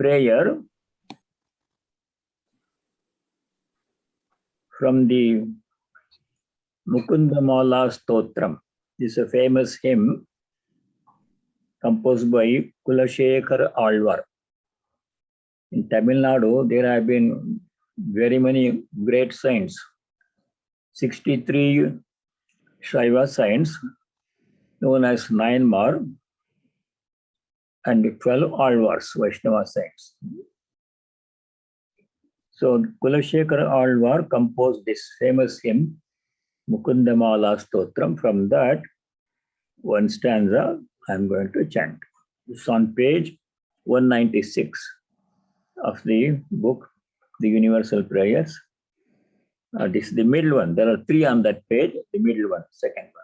prayer from the Mukundamala Stotram. This is a famous hymn composed by Kulashekar Alvar. In Tamil Nadu, there have been very many great saints. 63 Shaiva saints, known as Nayanmar, and 12 Alvars, Vaishnava saints. So Kulashekar Alvar composed this famous hymn, Mukundamala Stotram. From that, one stanza I'm going to chant. It's on page 196 of the book, The Universal Prayers. This is the middle one. There are 3 on that page. The middle one, second one.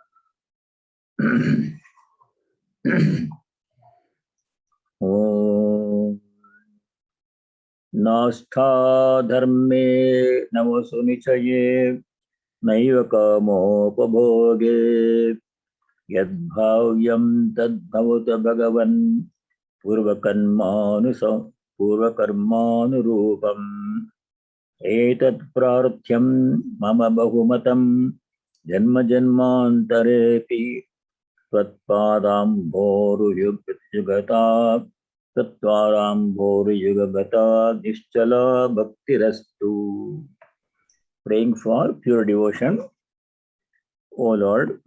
Om Nastha Dharme Namasu Nichaye Naiva Kamopabhoge Yadbhavyam Tadbhavata Bhagavan Purvakarmanurupam Etat Prarthyam Mama Bahumatam Janma Janmantarepi Tatpadambhoru Yugata Tatvarambhoru Yugagata Nischala Bhaktirastu. Praying for pure devotion. O Lord,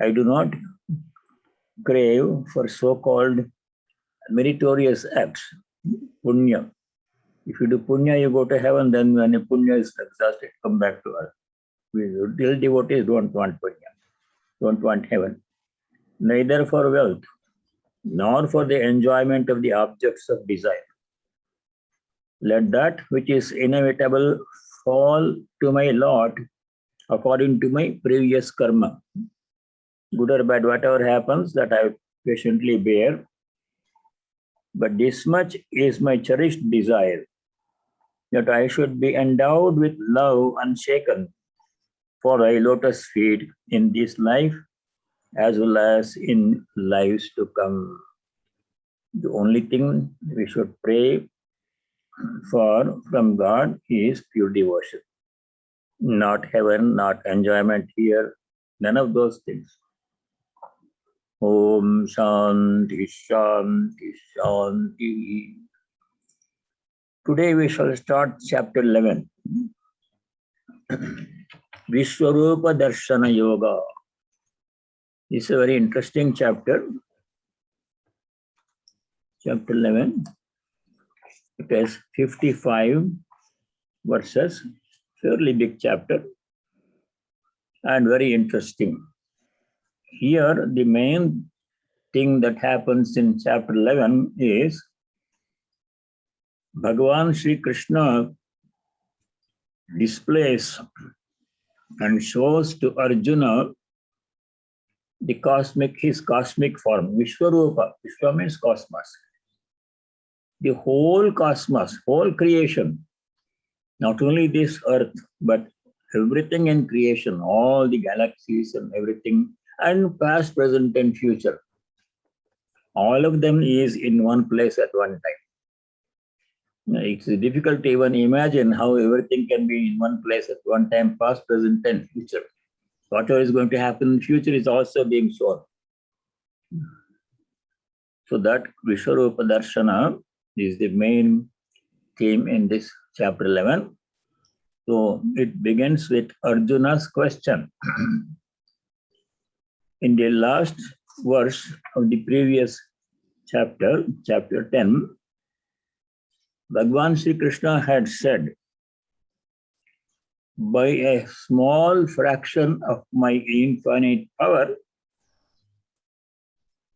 I do not crave for so-called meritorious acts, punya. If you do punya, you go to heaven. Then when a punya is exhausted, come back to earth. Real devotees don't want punya, don't want heaven. Neither for wealth, nor for the enjoyment of the objects of desire. Let that which is inevitable fall to my lot according to my previous karma. Good or bad, whatever happens, that I patiently bear. But this much is my cherished desire, that I should be endowed with love unshaken for thy lotus feet in this life as well as in lives to come. The only thing we should pray for from God is pure devotion. Not heaven, not enjoyment here, none of those things. Om Shanti Shanti Shanti. Today we shall start chapter 11. Vishwarupa Darshana Yoga. This is a very interesting chapter. Chapter 11. It has 55 verses. Fairly big chapter. And very interesting. Here, the main thing that happens in chapter 11 is Bhagavan Sri Krishna displays and shows to Arjuna his cosmic form, Vishwarupa. Vishwa means cosmos. The whole cosmos, whole creation, not only this earth, but everything in creation, all the galaxies and everything, and past, present, and future. All of them is in one place at one time. It's difficult to even imagine how everything can be in one place at one time, past, present, and future. Whatever is going to happen in the future is also being shown. So that Vishwarupa Darshana is the main theme in this chapter 11. So it begins with Arjuna's question. In the last verse of the previous chapter, chapter 10, Bhagavan Sri Krishna had said, by a small fraction of my infinite power,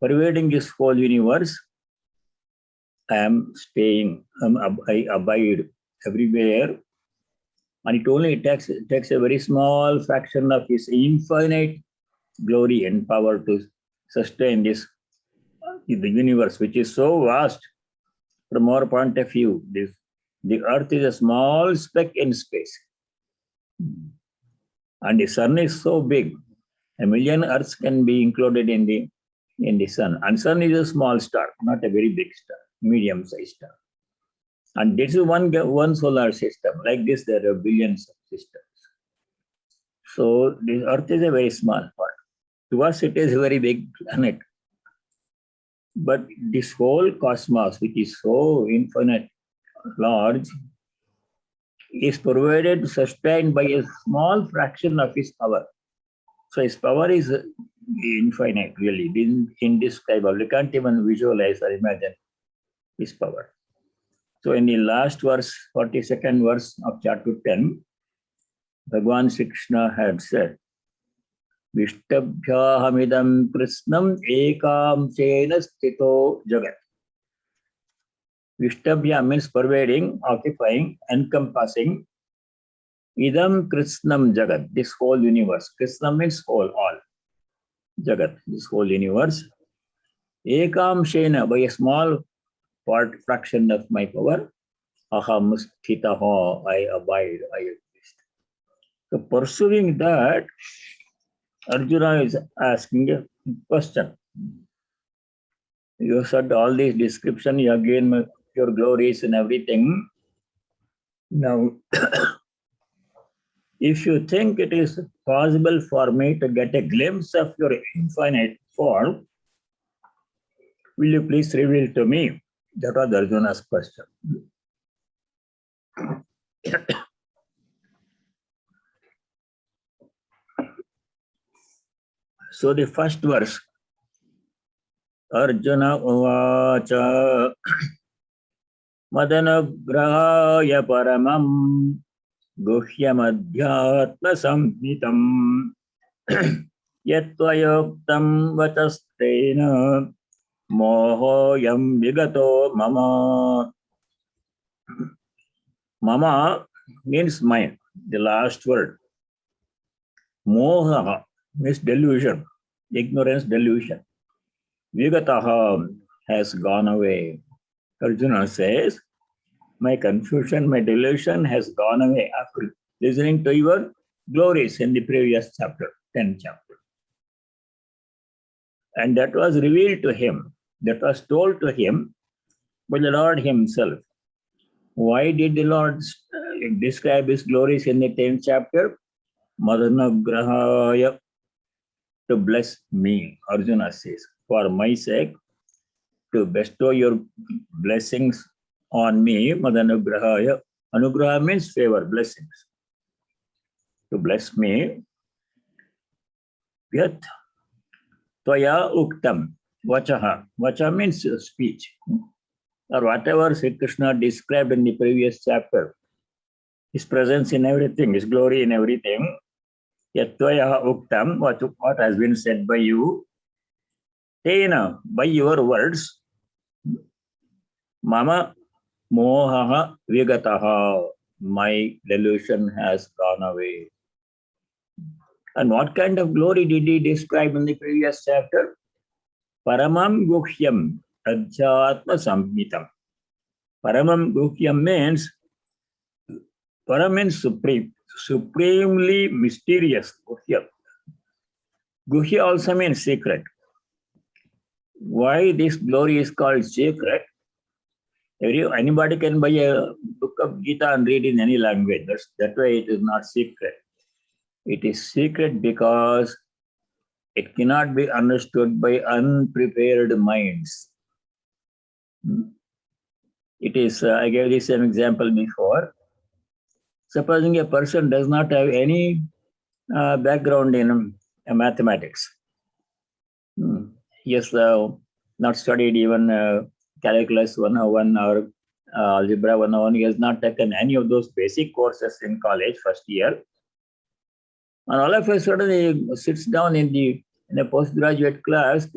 pervading this whole universe, I abide everywhere. And it only takes a very small fraction of his infinite glory and power to sustain the universe, which is so vast from our point of view. The earth is a small speck in space. And the sun is so big, 1 million earths can be included in the in the sun. And sun is a small star, not a very big star, medium-sized star. And this is one solar system. Like this, there are billions of systems. So this Earth is a very small part. To us, it is a very big planet. But this whole cosmos, which is so infinite, large, is provided, sustained by a small fraction of his power. So his power is infinite, really, indescribable. We can't even visualize or imagine his power. So in the last verse, 42nd verse of chapter 10, Bhagavan Sri Krishna had said, Vishtabhyahamidam Krishnam ekam chena sthito jagat. Vishtabhya means pervading, occupying, encompassing. Idam Krishnam jagat, this whole universe. Krishna means whole, all. Jagat, this whole universe. Ekam shena, by a small part, fraction of my power. Aham sthitaha, I abide, I exist. So pursuing that, Arjuna is asking a question. You said all these description, you again your glories and everything. Now, if you think it is possible for me to get a glimpse of your infinite form, will you please reveal to me? That was Arjuna's question. So the first verse, Arjuna uvacha madanagrahaya paramam guhyamadhyatma samhitam yatvayoktam vachastena mohoyam vigato mama. Mama means mine, the last word. Moha means delusion, ignorance, delusion. Vigataha has gone away. Arjuna says, my confusion, my delusion has gone away after listening to your glories in the previous chapter, 10th chapter. And that was revealed to him, that was told to him by the Lord himself. Why did the Lord describe his glories in the 10th chapter? Madanagrahaya, to bless me, Arjuna says, for my sake, to bestow your blessings on me, Madanagrahaya. Anugraha means favor, blessings. To bless me. Yat Tvaya Uktam, Vachaha. Vacha means speech. Or whatever Sri Krishna described in the previous chapter. His presence in everything, his glory in everything. Yat Tvaya Uktam, what has been said by you. Tena, by your words. Mama mohaha vigataha, my delusion has gone away. And what kind of glory did he describe in the previous chapter? Paramam guhyam adhyatma samhitam. Paramam guhyam means, param means supreme, supremely mysterious. Guhya. Guhya also means secret. Why this glory is called secret? Anybody can buy a book of Gita and read in any language. That way it is not secret. It is secret because it cannot be understood by unprepared minds. It is, I gave this an example before. Supposing a person does not have any background in mathematics. He has not studied even calculus 101 or algebra 101. He has not taken any of those basic courses in college, first year. And all of a sudden he sits down in a postgraduate class,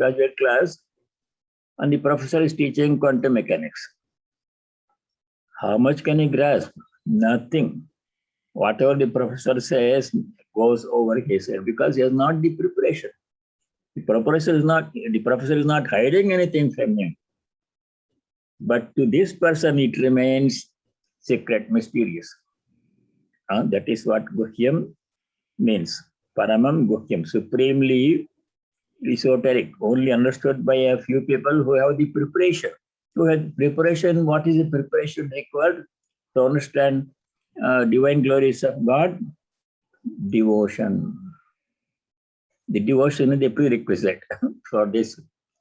and the professor is teaching quantum mechanics. How much can he grasp? Nothing. Whatever the professor says goes over his head because he has not the preparation. The professor is not hiding anything from him. But to this person, it remains secret, mysterious. That is what Guhyam means. Paramam Guhyam, supremely esoteric, only understood by a few people who have the preparation. Who have preparation, what is the preparation required to understand divine glories of God? Devotion. The devotion is the prerequisite for this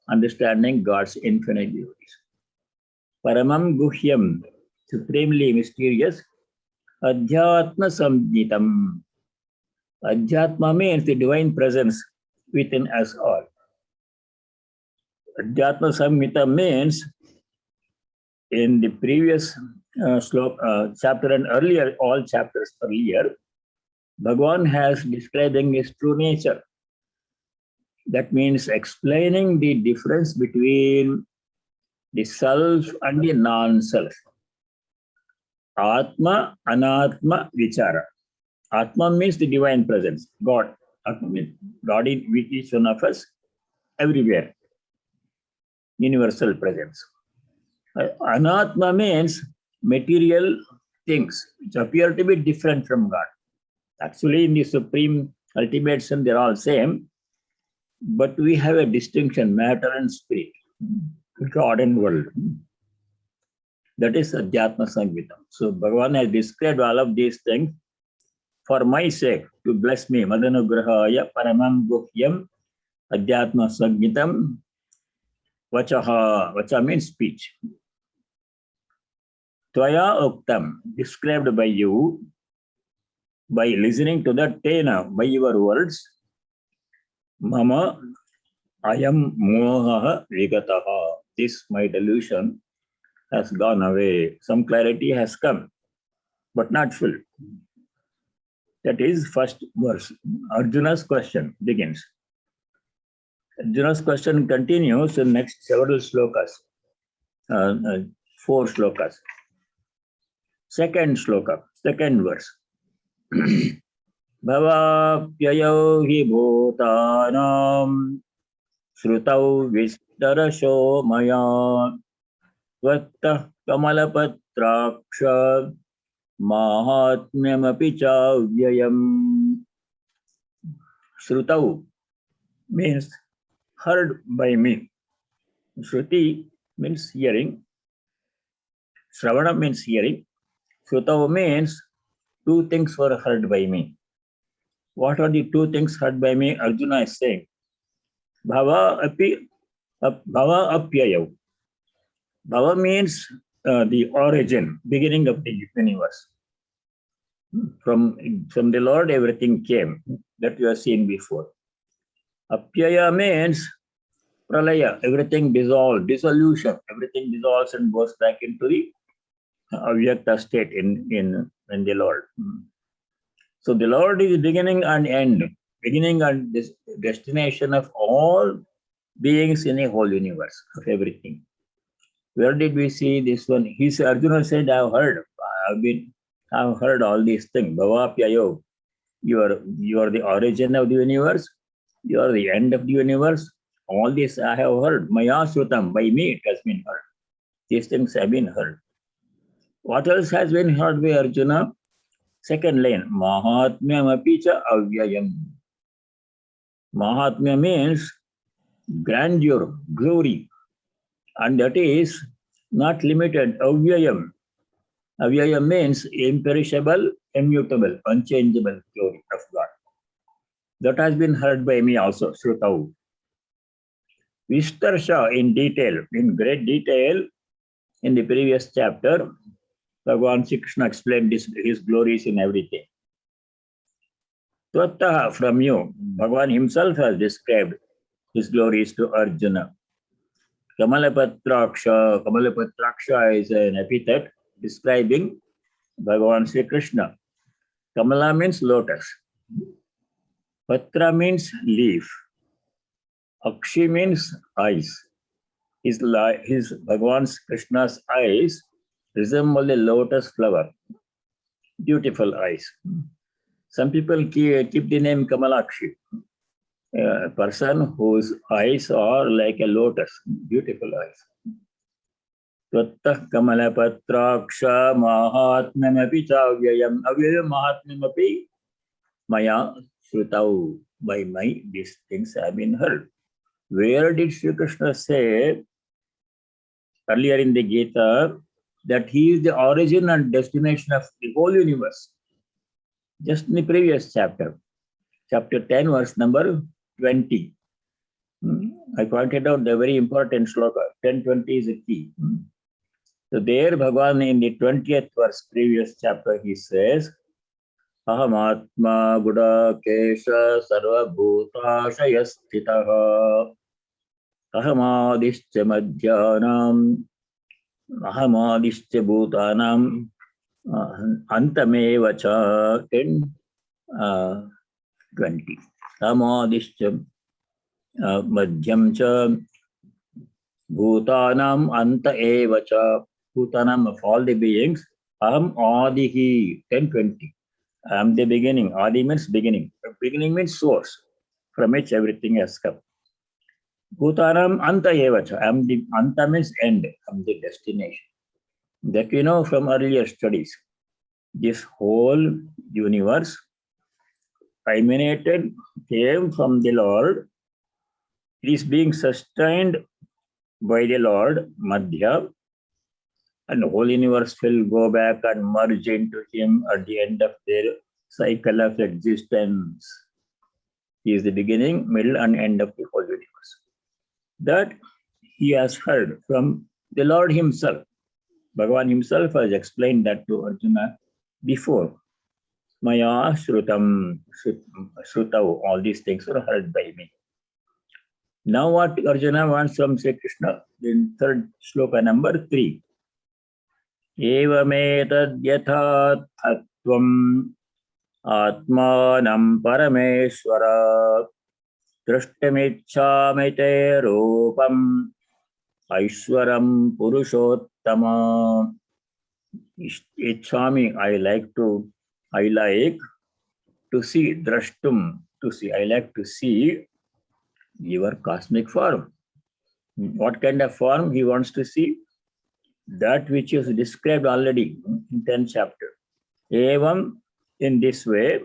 understanding God's infinite glories. Paramam Guhyam, supremely mysterious, Adhyatma Samjitam. Adhyatma means the divine presence within us all. Adhyatma Samhita means in the previous chapter and earlier, all chapters earlier, Bhagavan has describing his true nature. That means explaining the difference between the self and the non-self. Atma, Anatma, Vichara. Atma means the divine presence, God. Atma means God in with each one of us, everywhere. Universal presence. Anatma means material things which appear to be different from God. Actually, in the supreme ultimate sense, they're all same, but we have a distinction, matter and spirit, God and world. That is Adhyatma Samhitam. So Bhagavan has described all of these things for my sake, to bless me. Madanagrahaya Paramam Guhyam Adhyatma Samhitam Vachaha. Vacha means speech. Tvaya Uktam, described by you, by listening to that tena, by your words. Mama Ayam Moha Vigataha. This, my delusion, has gone away. Some clarity has come, but not full. That is first verse. Arjuna's question begins. Arjuna's question continues in next several slokas, 4 slokas. Second sloka, second verse. Bhavapyayo hi bhutanam srutau vistarasho maya vatta kamalapatraksha mahatmyamapi cha vyayam. Srutau means heard by me. Shruti means hearing. Shravana means hearing. Srutau means 2 things were heard by me. What are the 2 things heard by me? Arjuna is saying. Bhava apyayav. Bhava means the origin, beginning of the universe. From the Lord, everything came, that you have seen before. Apyaya means pralaya, everything dissolved, dissolution, everything dissolves and goes back into the avyakta state in the Lord. So the Lord is beginning and end, beginning and destination of all beings in a whole universe, of everything. Where did we see this one? Arjuna said, I've heard all these things. Bhavapyayo, you are the origin of the universe, you are the end of the universe. All this I have heard. Maya Srutam, by me it has been heard. These things have been heard. What else has been heard by Arjuna? Second line, Mahatmyam apicha avyayam. Mahatmya means grandeur, glory. And that is not limited. Avyayam. Avyayam means imperishable, immutable, unchangeable glory of God. That has been heard by me also, Shrutau. Vistarsha in detail, in great detail, in the previous chapter, Bhagavan Sri Krishna explained his glories in everything. Tvattaha, from you, Bhagavan himself has described his glories to Arjuna. Kamalapatraksha. Kamalapatraksha is an epithet describing Bhagavan Sri Krishna. Kamala means lotus. Patra means leaf. Akshi means eyes. His Bhagavan Krishna's eyes resemble a lotus flower. Beautiful eyes. Some people keep the name Kamalakshi. A person whose eyes are like a lotus, beautiful eyes. Tvattah kamalapatraksha mahatmyamapi chavyayam. Avyayam mahatmyamapi maya shrutau. By my, these things have been heard. Where did Sri Krishna say earlier in the Gita that he is the origin and destination of the whole universe? Just in the previous chapter, chapter 10, verse number 20. I pointed out the very important sloka. 10:20 is a key. So there, Bhagavan in the 20th verse, previous chapter, he says, Aham Atma Gudakesha Sarva Bhutashaya Sthitaha Ahamadishcha Madhyanam Ahamadishcha Bhutanam Antameva Cha 10:20. Ahamadishcha Madhyam Cha Bhutanam Anta Eva Cha. Bhutanam of all the beings. Aham Adihi 10:20. I am the beginning. Adi means beginning. Beginning means source from which everything has come. Bhutanam Anta Eva Cha. I am the Anta means end. I am the destination. That we know from earlier studies. This whole universe emanated, came from the Lord. It is being sustained by the Lord, Madhya, and the whole universe will go back and merge into him at the end of their cycle of existence. He is the beginning, middle, and end of the whole universe. That he has heard from the Lord himself. Bhagavan himself has explained that to Arjuna before. Maya Shrutam, Shrutav, all these things are heard by me. Now what Arjuna wants from Sri Krishna in third sloka number 3. Evame yatha tattvam atmanam parameshwara drashtamicchami te rupam aishwaram purushottama. Ichchami, I like to see, drashtum, to see. I like to see your cosmic form. What kind of form he wants to see? That which is described already in 10th chapter. Evam, in this way,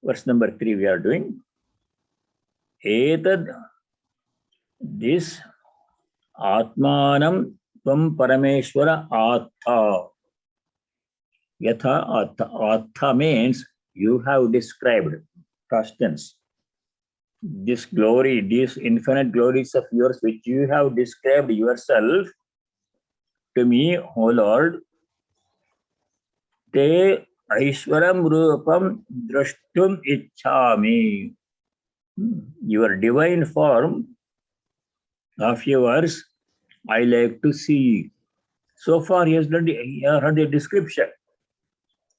verse number 3 we are doing. Etad, this Atmanam Tvam Parameshwara Atha. Yatha Atha. Atha means you have described, past tense. This glory, these infinite glories of yours, which you have described yourself to me, O Lord, te aishwaram rupam drashtum ichchami. Your divine form of yours, I like to see. So far, he has heard the description.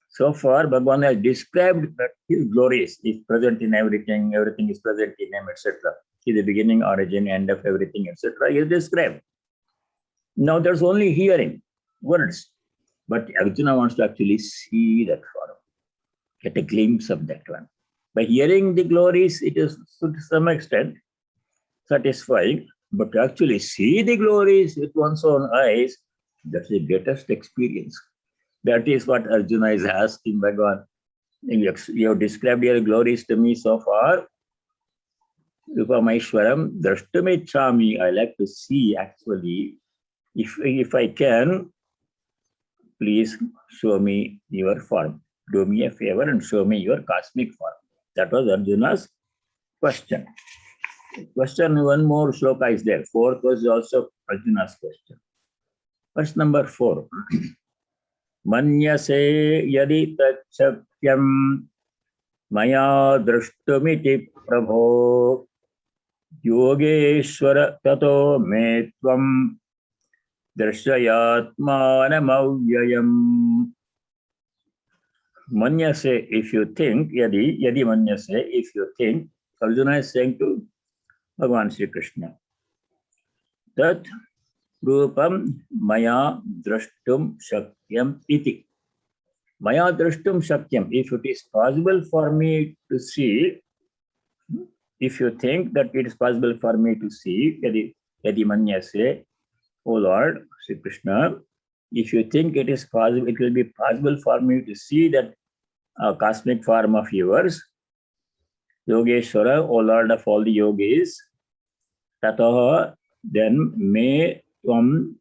So far, Bhagavan has described that his glories is present in everything, everything is present in him, etc. He is the beginning, origin, end of everything, etc. He has described. Now there's only hearing, words. But Arjuna wants to actually see that form, get a glimpse of that one. By hearing the glories, it is to some extent satisfying, but to actually see the glories with one's own eyes, that's the greatest experience. That is what Arjuna is asking Bhagavan. You have described your glories to me so far. Upamaishwaram, drashtumichchami. I like to see actually. If I can, please show me your form. Do me a favor and show me your cosmic form. That was Arjuna's question. Question, one more shloka is there. Fourth was also Arjuna's question. Verse number 4. Manyase yadi tachakyam maya drashtumiti prabho yogeshwara tato me tvam darshayatmanamavyayam. Manyase, if you think, yadi manyase, if you think, Arjuna is saying to Bhagavan Sri Krishna, that rupam maya drashtum shakyam iti. Maya drashtum shakyam, if it is possible for me to see, if you think that it is possible for me to see, yadi manyase, O Lord, Sri Krishna, if you think it is possible, it will be possible for me to see that cosmic form of yours, Yogeshwara, O Lord of all the yogis, Tataha, then me tvam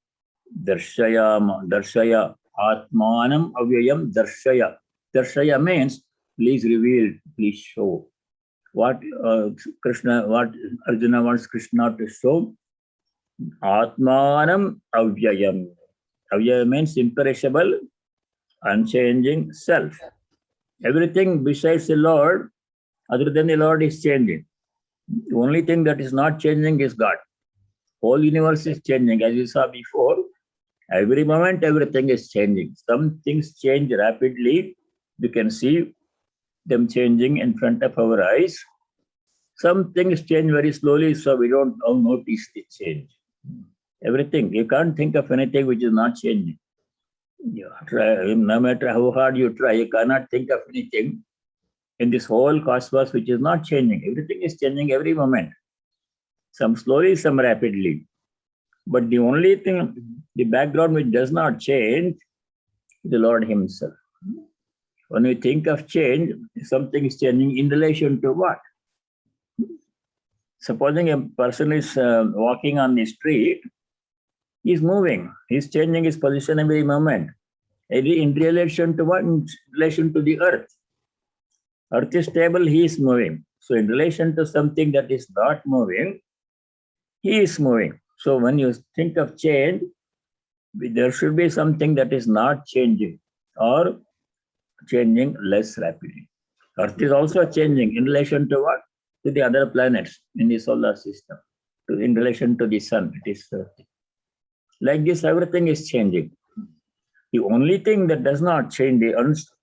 darshaya atmanam avyayam darshaya. Darshaya means please reveal, please show. What what Arjuna wants Krishna to show? Atmanam avyayam. Avyayam means imperishable, unchanging self. Everything besides the Lord, other than the Lord, is changing. The only thing that is not changing is God. Whole universe is changing. As you saw before, every moment everything is changing. Some things change rapidly. You can see them changing in front of our eyes. Some things change very slowly, so we don't notice the change. Everything. You can't think of anything which is not changing. You try, no matter how hard you try, you cannot think of anything in this whole cosmos which is not changing. Everything is changing every moment. Some slowly, some rapidly. But the only thing, the background which does not change, is the Lord Himself. When we think of change, something is changing in relation to what? Supposing a person is walking on the street, he's moving, he's changing his position every moment. In relation to what? In relation to the earth. Earth is stable, he is moving. So in relation to something that is not moving, he is moving. So when you think of change, there should be something that is not changing or changing less rapidly. Earth is also changing in relation to what? To the other planets in the solar system. In relation to the sun, it is like this, everything is changing. The only thing that does not change, the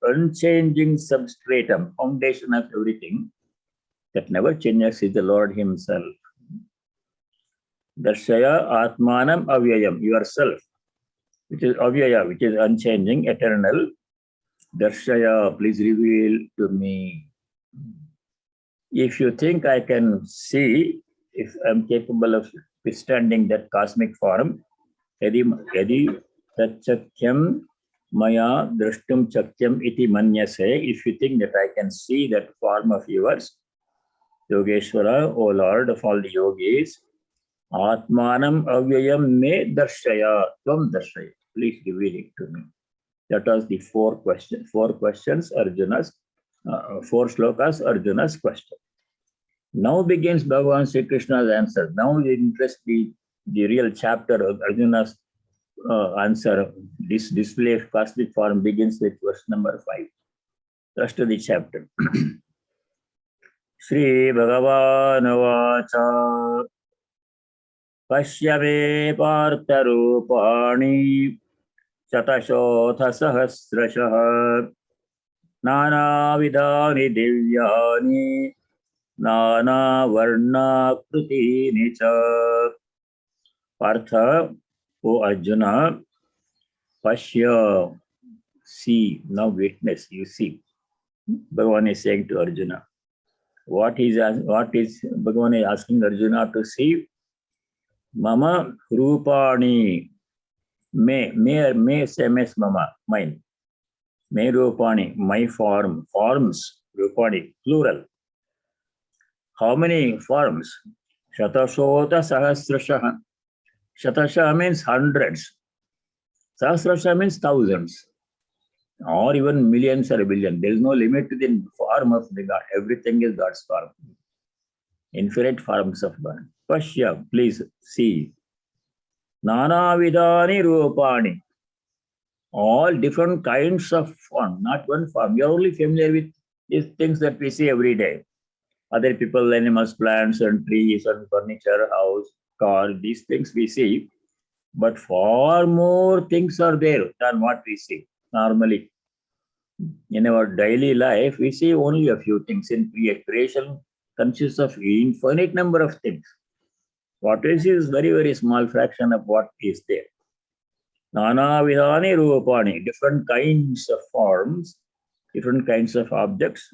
unchanging substratum, foundation of everything, that never changes, is the Lord Himself. Darshaya Atmanam Avyayam, yourself, which is Avyaya, which is unchanging, eternal. Darshaya, please reveal to me. If you think I can see, if I'm capable of withstanding that cosmic form, Yadi Tachakyam Maya Drashtum Chakyam Iti Manyase, if you think that I can see that form of yours, Yogeshwara, O Lord of all the yogis, Atmanam Avyayam Me Darshaya, Tvam Darshaya, please reveal it to me. That was the four questions, Arjuna's, 4 slokas, Arjuna's question. Now begins Bhagavan Sri Krishna's answer. Now the interest, the real chapter of Arjuna's answer, this display of cosmic form begins with verse number 5. Rest of the chapter. Shri Bhagavan Vacha Pashyame Partha Rupani Shatashotha Sahasrashah Nana Vidani Divyani Nana Varna Krutini Cha. Partha, O Arjuna, Pashya, see, now witness, you see. Bhagavan is saying to Arjuna. What is Bhagavan is asking Arjuna to see? Mama Rupani, me same as Mama, mine. Me Rupani, my forms, Rupani, plural. How many forms? Shatashota Sahasrashaha. Shatasha means hundreds. Sahasrasha means thousands. Or even millions or billion. There is no limit to the form of the God. Everything is God's form. Infinite forms of God. Pashya, please see. Nana Vidani Rupani. All different kinds of form, not one form. You are only familiar with these things that we see every day. Other people, animals, plants, and trees, and furniture, house, car, these things we see. But far more things are there than what we see normally. In our daily life, we see only a few things. In creation consists of infinite number of things. What we see is very, very small fraction of what is there. Nana Vidani Rupani, different kinds of forms, different kinds of objects.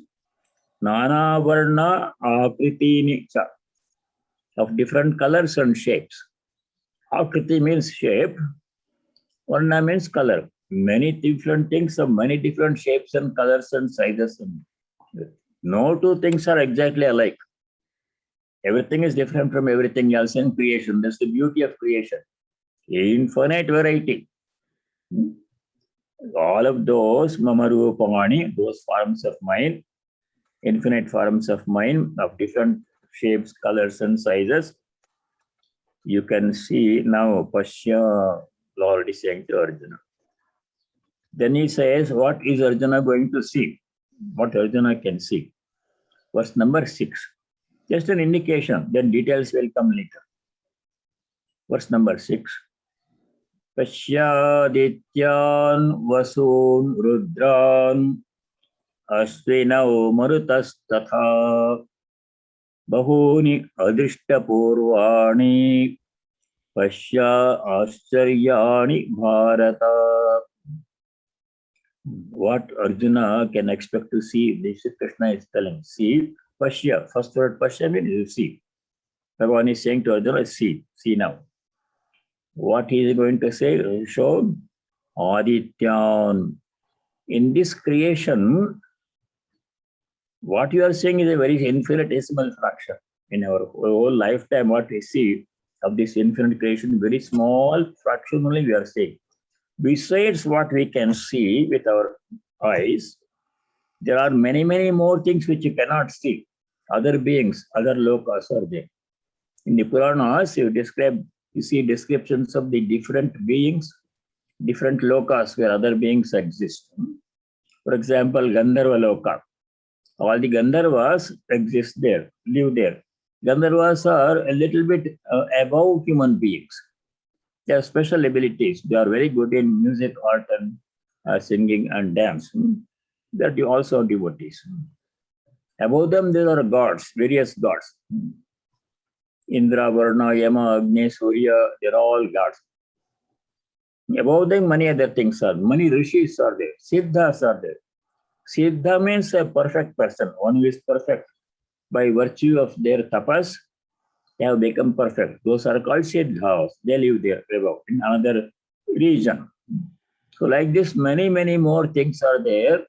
Nana Varna Akritini Cha, of different colors and shapes. Akriti means shape, Varna means color. Many different things of many different shapes and colors and sizes. No two things are exactly alike. Everything is different from everything else in creation. That's the beauty of creation. Infinite variety. All of those Mamarupamani, those forms of mind, infinite forms of mind of different shapes, colors, and sizes, you can see now. Pashya, Lord is saying to Arjuna. Then he says, what is Arjuna going to see? What Arjuna can see? Verse number 6. Just an indication, then details will come later. Verse number 6. Pashyadityan vasun rudran ashvinau marutastatha bahuni adrishta purvani pashya ascharyani bharata. What Arjuna can expect to see, this Krishna is telling. See, Pashya. First word Pashya means you see. Bhagavan is saying to Arjuna, see now. What he is going to say? Show Adityan. In this creation, what you are seeing is a very infinitesimal fraction. In our whole lifetime, what we see of this infinite creation, very small fraction only we are seeing. Besides what we can see with our eyes, there are many, many more things which you cannot see. Other beings, other lokas are there. In the Puranas, you see descriptions of the different beings, different lokas where other beings exist. For example, Gandharva Loka. All the Gandharvas exist there, live there. Gandharvas are a little bit above human beings. They have special abilities. They are very good in music, art, and singing and dance. They are also devotees. Above them, there are gods, various gods. Indra, Varna, Yama, Agni, Surya, they are all gods. Above them, many other things are. Many rishis are there. Siddhas are there. Siddha means a perfect person, one who is perfect. By virtue of their tapas, they have become perfect. Those are called siddhas. They live there above, in another region. So like this, many, many more things are there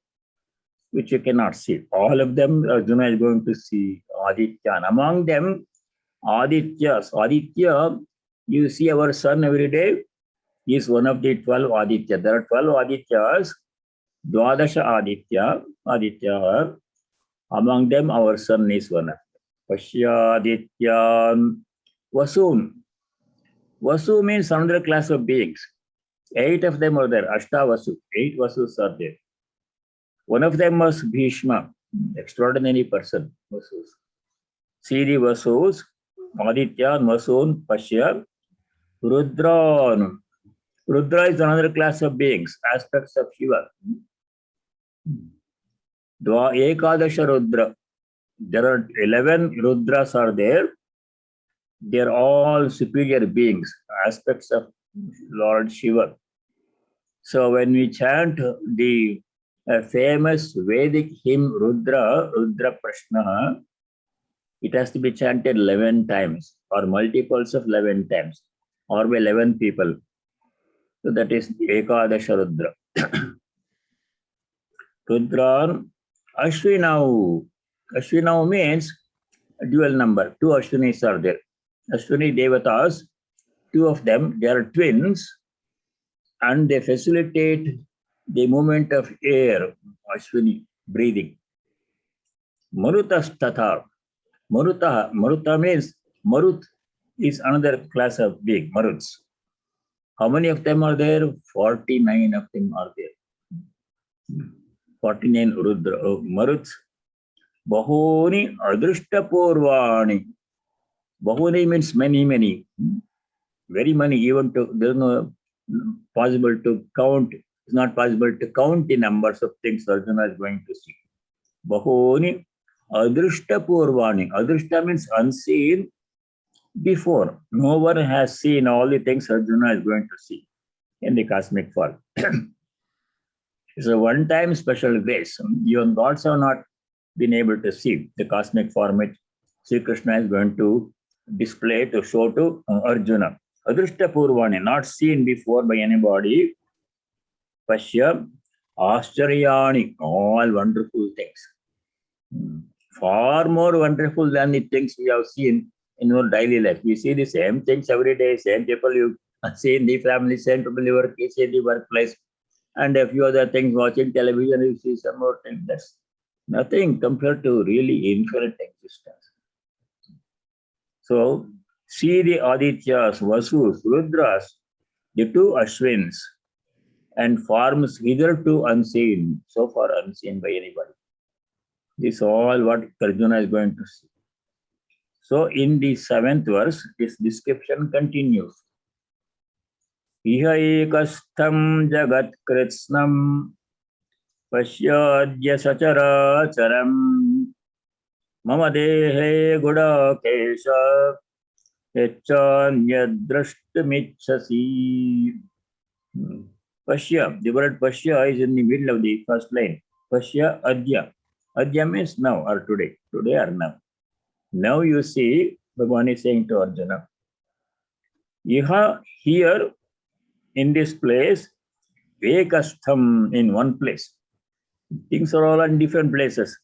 which you cannot see. All of them, Arjuna is going to see Aditya. Among them, Adityas. Aditya, you see our sun every day, he is one of the 12 Aditya. There are 12 Adityas, Dwadasha Aditya. Among them, our sun is one of them. Pashyadityan Vasun. Vasu means another class of beings. 8 of them are there. Ashta Vasu. 8 Vasus are there. One of them was Bhishma, extraordinary person. Vasus. See the Vasus, Adityan, Vasun, Pashya, Rudran. Rudra is another class of beings, aspects of Shiva. Ekadasha Rudra. There are 11 Rudras are there. They are all superior beings, aspects of Lord Shiva. So when we chant the famous Vedic hymn Rudra Prashna, it has to be chanted 11 times or multiples of 11 times or by 11 people. So that is Ekadasha Rudra. Rudran Ashwinau. Ashwinau means a dual number. 2 Ashwinis are there. Ashwini Devatas, 2 of them, they are twins and they facilitate the movement of air, Ashwini, breathing. Marutastatha. Maruta means Marut is another class of being, Maruts. How many of them are there? 49 of them are there. 49 Rudra, Maruts. Bahuni Adrishta Purvani. Bahuni means many, many. Very many, even to, there's no possible to count. It's not possible to count the numbers of things Arjuna is going to see. Bahuni Adrishta Purvani. Adrishta means unseen before. No one has seen all the things Arjuna is going to see in the cosmic form. It's a one-time special grace. Even gods have not been able to see the cosmic form which Sri Krishna is going to display, to show to Arjuna. Adrishta Purvani, not seen before by anybody. Pashya Ascharyani, all wonderful things. far more wonderful than the things we have seen in our daily life. We see the same things every day, same people you see in the family, same people you see in the workplace, and a few other things, watching television, you see some more things. That's nothing compared to really infinite existence. So, see the Adityas, Vasus, Rudras, the two Ashwins, and forms hitherto unseen, so far unseen by anybody. This is all what Arjuna is going to see. So, in the 7th verse, this description continues. Iha ekastham jagat kritsnam pasyadya sachara charam mama dehe guda kesha yachanyadrushtamicchasi. Pashya, the word Pashya is in the middle of the first line. Pashya Adya. Adya means now or today. Today or now. Now you see, Bhagavan is saying to Arjuna, Iha, here in this place, Ekastham, in one place. Things are all in different places.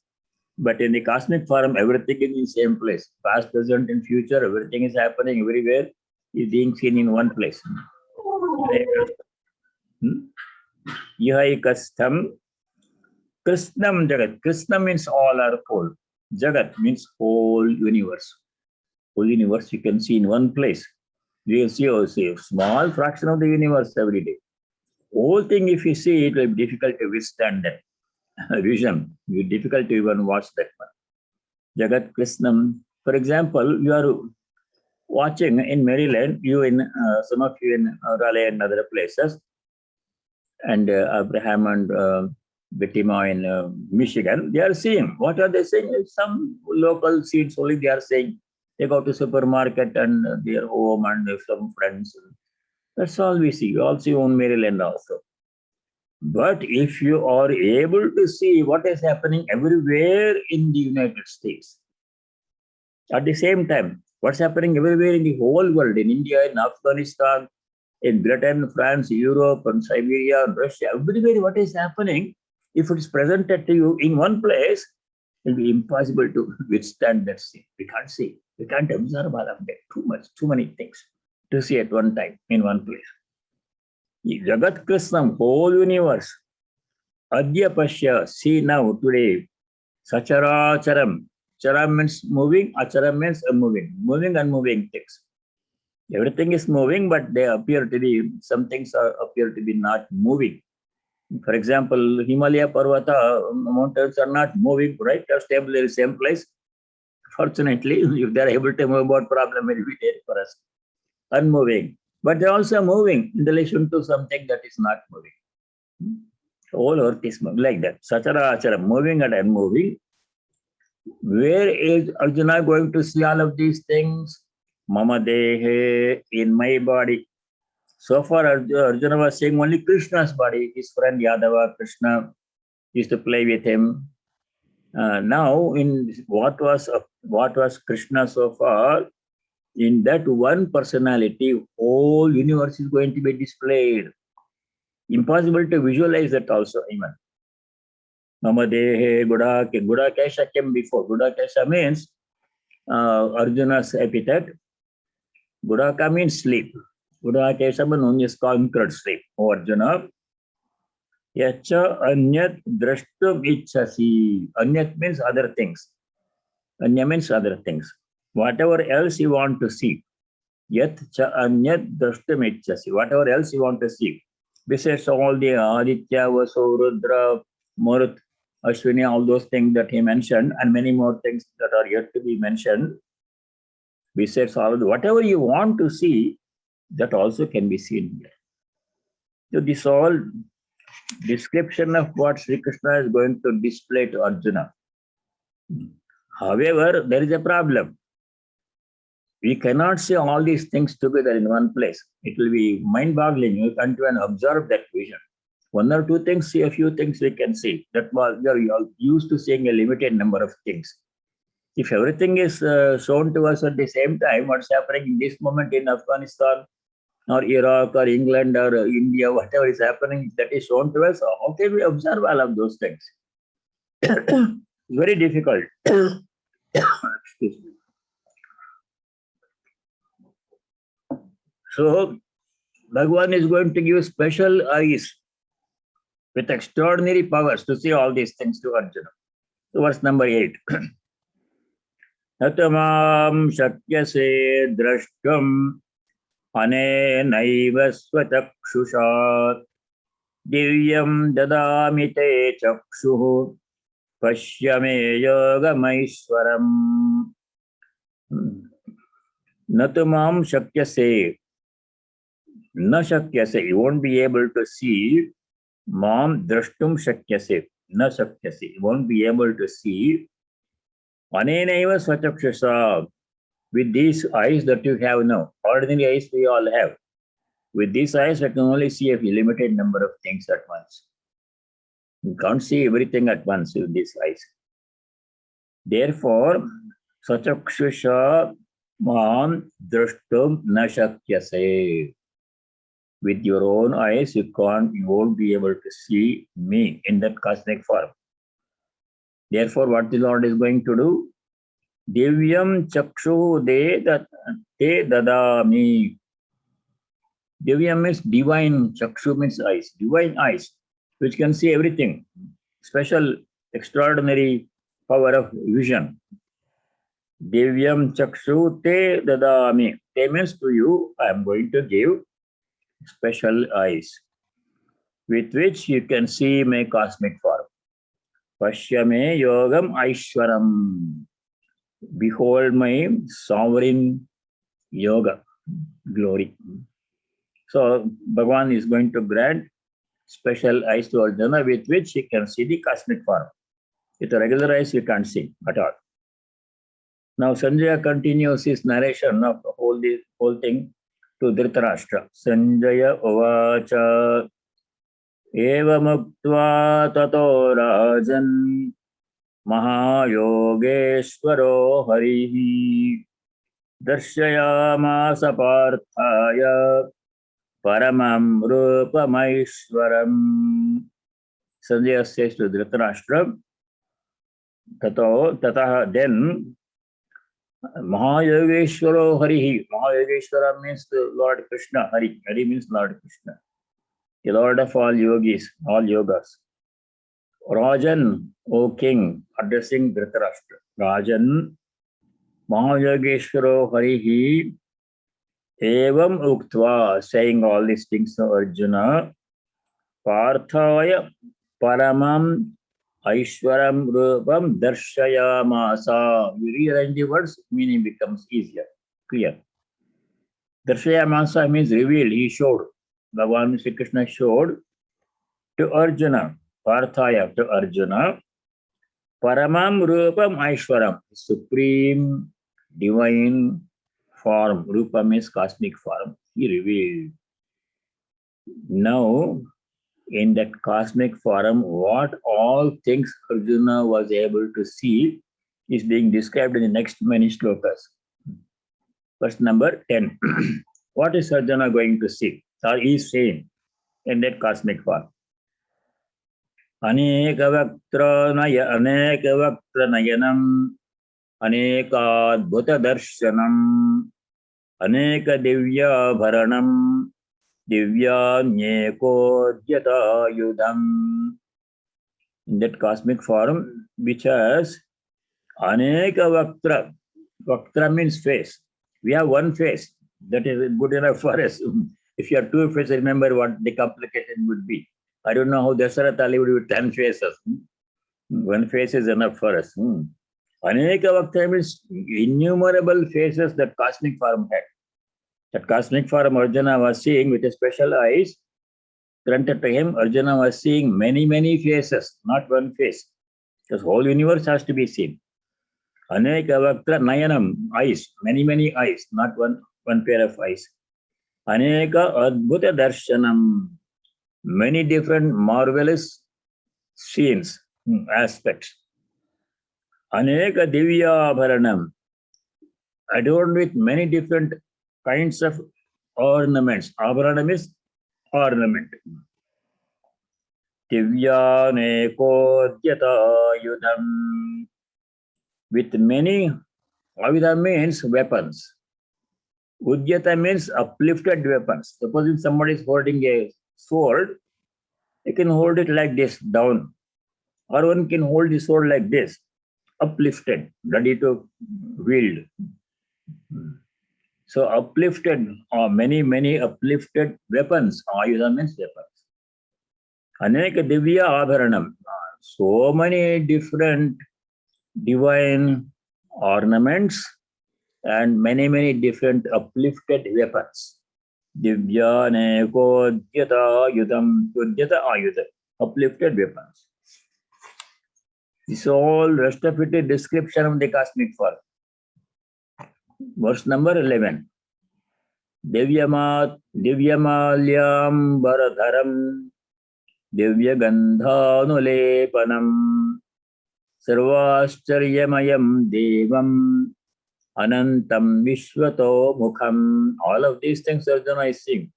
But in the cosmic form, everything is in the same place. Past, present, and future, everything is happening everywhere, is being seen in one place. Iha Ekastham. Krishnam Jagat. Krishna means all or whole. Jagat means whole universe. Whole universe you can see in one place. You see a small fraction of the universe every day. Whole thing, if you see, it will be difficult to withstand that vision. It will be difficult to even watch that one. Jagat Krishnam. For example, you are watching in Maryland, you in some of you in Raleigh and other places, and Abraham and Bettima in Michigan, they are seeing. What are they saying? Some local seeds only they are saying. They go to supermarket and their home and some friends. That's all we see. We all see on Maryland also. But if you are able to see what is happening everywhere in the United States, at the same time, what's happening everywhere in the whole world, in India, in Afghanistan, in Britain, France, Europe, and Siberia, and Russia, everywhere what is happening, if it is presented to you in one place, it will be impossible to withstand that scene. We can't see. We can't observe all of that. Too many things to see at one time in one place. Jagat Krishnam, whole universe. Adya Pashya, see now, today. Sachara Charam. Charam means moving, Acharam means unmoving. Moving, unmoving things. Everything is moving, but they appear to be, some things appear to be not moving. For example, Himalaya Parvata mountains are not moving, right? They are stable in the same place. Fortunately, if they are able to move, what problem will be there for us? Unmoving. But they are also moving in relation to something that is not moving. All earth is moving like that. Sachara Achara, moving and unmoving. Where is Arjuna going to see all of these things? Mama Dehe, in my body. So far, Arjuna was saying only Krishna's body. His friend Yadava, Krishna, used to play with him. Now, in what was Krishna so far, in that one personality, whole universe is going to be displayed. Impossible to visualize that also, even. Mama Dehe, Gudakesha came before. Gudakesha means Arjuna's epithet. Gudaka means sleep. Gudakesha means conquered sleep. O Arjuna, Yacha Anyat Drashtum Ichchasi. Anyat means other things. Anya means other things. Whatever else you want to see. Yat cha Anyat Drashtum Ichchasi. Whatever else you want to see. Besides all the Aditya, Vasu, Rudra, Marut, Ashwini, all those things that he mentioned, and many more things that are yet to be mentioned. Besides all, whatever you want to see, that also can be seen here. So this all description of what Sri Krishna is going to display to Arjuna. However, there is a problem. We cannot see all these things together in one place. It will be mind-boggling. You can't even observe that vision. One or two things, see a few things we can see. That was we are used to seeing a limited number of things. If everything is shown to us at the same time, what's happening in this moment in Afghanistan or Iraq or England or India, whatever is happening, that is shown to us, how can we observe all of those things? Very difficult. Excuse me. So, Bhagavan is going to give special eyes with extraordinary powers to see all these things to Arjuna. So verse number 8. Natamam shakyase drashtam anenaiva swachakshusha divyam dadami te chakshuhu pashyame yogamaishwaram. Natamam shakyase. Na shakyase. You won't be able to see. Mam drashtum shakyase. Na shakyase. You won't be able to see. Anenaiva swachakshusha. With these eyes that you have now. Ordinary eyes we all have. With these eyes, I can only see a limited number of things at once. You can't see everything at once with these eyes. Therefore, swachakshusha mam drashtum na shakyase. With your own eyes, you won't be able to see me in that cosmic form. Therefore, what the Lord is going to do? Divyam chakshu te dadami. Divyam means divine, chakshu means eyes, divine eyes, which can see everything. Special, extraordinary power of vision. Divyam chakshu te dadami. Te means to you, I am going to give special eyes, with which you can see my cosmic form. Pashyame yogam aishwaram. Behold my sovereign yoga, glory. So Bhagavan is going to grant special eyes to Arjuna, with which he can see the cosmic form. With the regular eyes, he can't see at all. Now Sanjaya continues his narration of the whole thing to Dhritarashtra. Sanjaya uvacha evamuktva tato rajan mahayogeshwaro harihi darshayamasa parthaya paramam rupamaishwaram. Sanjaya says to Dhritarashtra, tataha, then Mahayogeshwaro Harihi. Mahayogeshwara means the Lord Krishna. Hari means Lord Krishna, the Lord of all yogis, all yogas. Rajan, O King, addressing Dhritarashtra. Rajan, Mahayogeshwaro Harihi, evam uktva, saying all these things to Arjuna, parthaya paramam Aishwaram Rupam Darshayamasa. You rearrange the words, meaning becomes easier, clear. Darshayamasa means revealed, he showed. Bhagavan Sri Krishna showed to Arjuna, Parthaya to Arjuna, Paramam Rupam Aishwaram, supreme divine form. Rupam means cosmic form. He revealed. Now, in that cosmic form, what all things Arjuna was able to see is being described in the next many slokas. Verse number 10. What is Arjuna going to see, or is saying in that cosmic form? Aneka vaktra nayanam, aneka adbhuta darshanam, aneka divya bharanam, Divyanyeko yudam. In that cosmic form, which has Aneka Vaktra. Vaktra means face. We have one face. That is good enough for us. If you have two faces, remember what the complication would be. I don't know how Dasarath Ali would with 10 faces. One face is enough for us. Aneka Vaktra means innumerable faces that cosmic form had. That cosmic form Arjuna was seeing with special eyes. Granted to him, Arjuna was seeing many, many faces, not one face. Because whole universe has to be seen. Aneka Vaktra Nayanam, eyes, many, many eyes, not one pair of eyes. Aneka Adbhuta Darshanam, many different marvelous scenes, aspects. Aneka Divya Bharanam, adorned with many different kinds of ornaments. Abharanam is ornament. Divyaneko with many. Ayuda means weapons. Udyata means uplifted weapons. Suppose if somebody is holding a sword, he can hold it like this down, or one can hold the sword like this, uplifted, ready to wield. So uplifted, or many uplifted weapons. Ayuda means weapons. Aneka divya abharanam. So many different divine ornaments and many different uplifted weapons. Divya neko dyata ayudam, udyata ayudam, uplifted weapons. This all rest of it is description of the cosmic force. Verse number 11. Divyamalyam baradharam divyagandhanulepanam sarvascharyamayam devam anantam vishwato mukham. All of these things Arjuna is saying.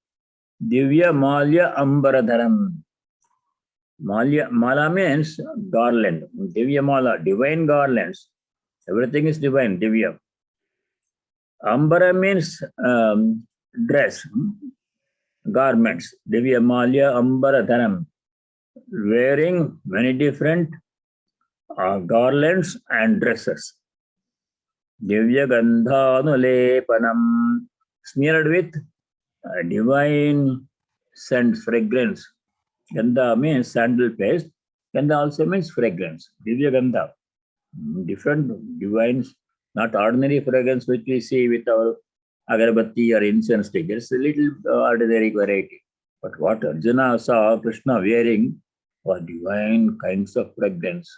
Divya malya ambaradharam. Mala means garland. Divya mala, divine garlands. Everything is divine, divya. Ambara means dress, garments. Divya malya ambaradharam. Wearing many different garlands and dresses. Divya gandhanulepanam. Smeared with divine scent, fragrance. Gandha means sandal paste. Gandha also means fragrance. Divya gandha. Different divine, not ordinary fragrance which we see with our agarbatti or incense stick. There's a little ordinary variety. But what Arjuna saw Krishna wearing was divine kinds of fragrance.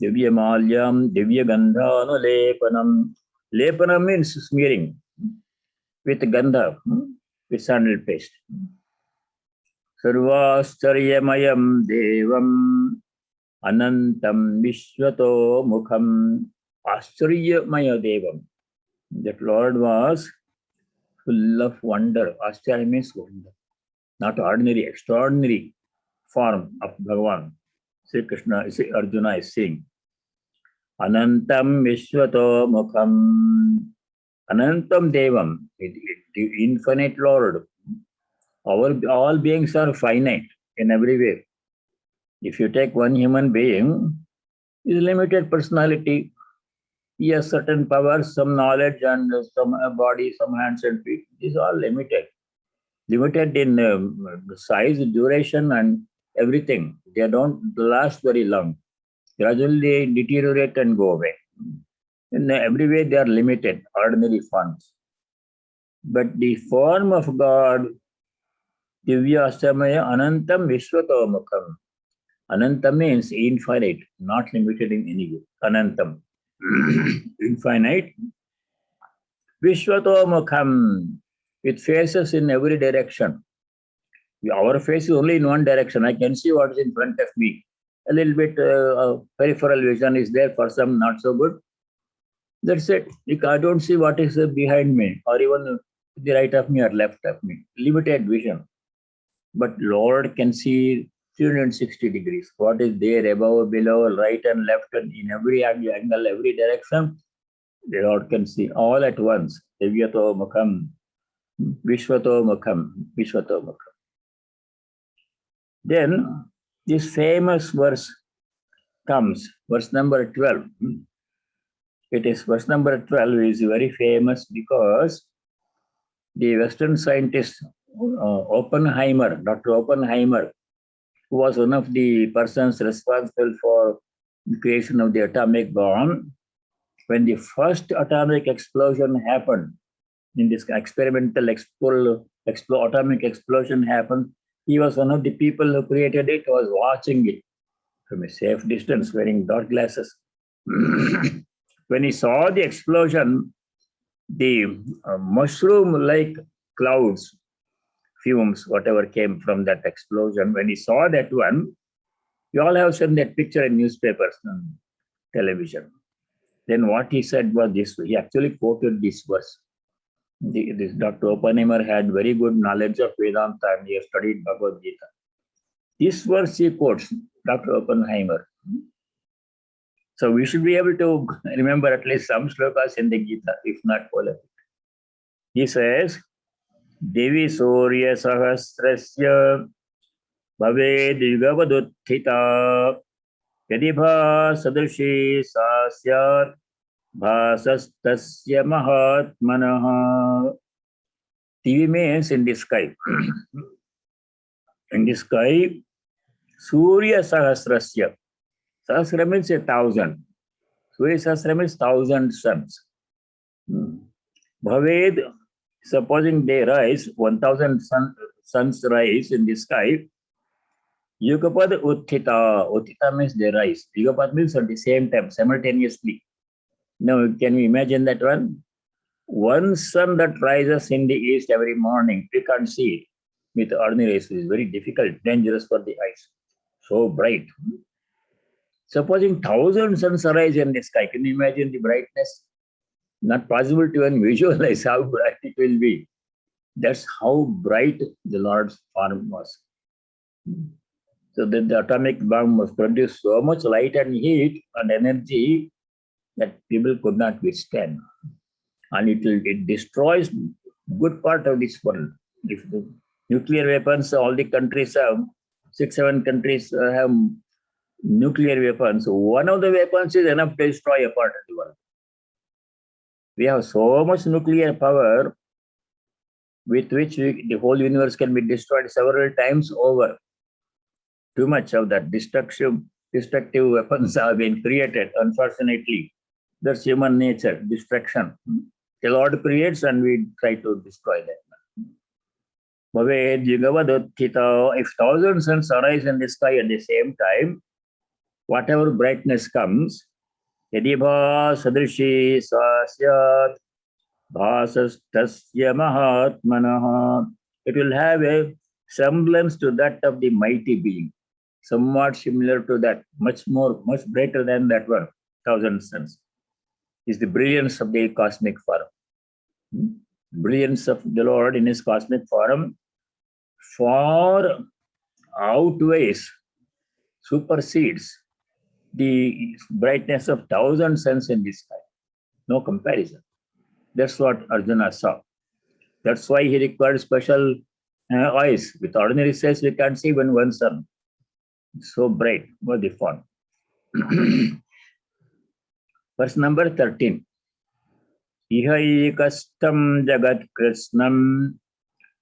Divya malyam, divya gandha, no lepanam. Lepanam means smearing with gandha, with sandal paste. Sarvascharyamayam devam anantam vishwato mukham. Ascharya devam. That Lord was full of wonder. Ascharya means wonder. Not ordinary, extraordinary form of Bhagavan. Sri Krishna, Arjuna is saying. Anantam vishwato mukham. Anantam devam. Infinite Lord. All beings are finite in every way. If you take one human being, is limited personality. He has certain powers, some knowledge, and some body, some hands and feet. These are limited. Limited in size, duration, and everything. They don't last very long. Gradually they deteriorate and go away. In every way they are limited, ordinary forms. But the form of God, Divya Samaya Anantam Vishwato Mukham. Ananta means infinite, not limited in any way. Anantam. Infinite. Vishwato Mukham. With faces in every direction. Our face is only in one direction. I can see what is in front of me. A little bit peripheral vision is there for some, not so good. That's it. I don't see what is behind me or even to the right of me or left of me. Limited vision. But Lord can see 360 degrees. What is there above, below, right and left, and in every angle, every direction, the Lord can see all at once. Divyato Mukham, Vishwato Mukham, Vishwato Mukham. Then this famous verse comes, verse number 12. It is verse number 12 is very famous because the Western scientist Oppenheimer, Dr. Oppenheimer, who was one of the persons responsible for the creation of the atomic bomb, when the first atomic explosion happened, in this experimental atomic explosion happened, he was one of the people who created it, was watching it from a safe distance, wearing dark glasses. When he saw the explosion, the mushroom-like clouds, fumes, whatever came from that explosion, when he saw that one, you all have seen that picture in newspapers and television. Then what he said was this, he actually quoted this verse. This Dr. Oppenheimer had very good knowledge of Vedanta and he has studied Bhagavad Gita. This verse he quotes, Dr. Oppenheimer. So we should be able to remember at least some slokas in the Gita, if not all of it. He says, Devi Surya Sahasrasya Bhaved Yugavaduttita Yadibha Sadrishi Sasyat Bhasastasya Mahatmanaha. TV means in the sky. In the sky, Surya Sahasrasya. Sahasra means 1,000. Surya Sahasra means 1,000 suns. Bhaved, supposing they rise, 1,000 suns rise in the sky. Yugapad Uttita. Uttita means they rise. Yugapad means at the same time, simultaneously. Now, can you imagine that one? One sun that rises in the east every morning, we can't see it with ordinary eyes. It is very difficult, dangerous for the eyes. So bright. Supposing 1,000 suns arise in the sky, can you imagine the brightness? Not possible to even visualize how bright it will be. That's how bright the Lord's form was. So that the atomic bomb was produced so much light and heat and energy that people could not withstand. And it destroys good part of this world. If the nuclear weapons, all the countries have, 6-7 countries have nuclear weapons. One of the weapons is enough to destroy a part of the world. We have so much nuclear power with which the whole universe can be destroyed several times over. Too much of that destructive weapons have been created, unfortunately. That's human nature, destruction. The Lord creates and we try to destroy that. If 1,000 suns arise in the sky at the same time, whatever brightness comes, Yadibha Sadrishi Sasyat Bhasastasya Mahatmanaha, it will have a semblance to that of the mighty being, somewhat similar to that, much brighter than that one, 1,000 suns. Is the brilliance of the cosmic form. Brilliance of the Lord in his cosmic form far outweighs, supersedes the brightness of 1,000 suns in the sky. No comparison. That's what Arjuna saw. That's why he required special eyes. With ordinary eyes, we can't see even one sun. So bright was the form. Verse number 13. Ihaikastam jagat krishnam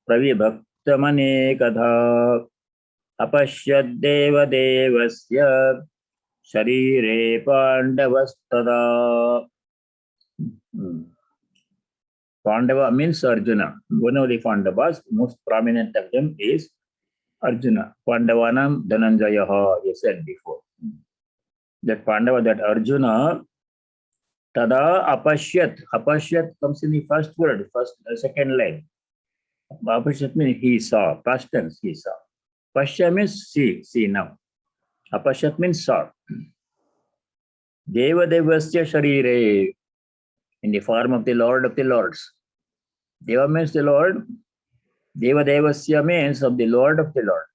pravibhaktamanekadha apashyad deva devasya sharire pandavastada. Pandava means Arjuna. One of the Pandavas, most prominent of them is Arjuna. Pandavanam Dhananjayaha, you said before. That Pandava, that Arjuna, Tada apashyat. Apashyat comes in the first word, second line. Apashyat means he saw, past tense, he saw. Pashya means see now. Apashyat means saw. Deva devasya sharire, in the form of the Lord of the Lords. Deva means the Lord. Deva devasya means of the Lord of the Lord.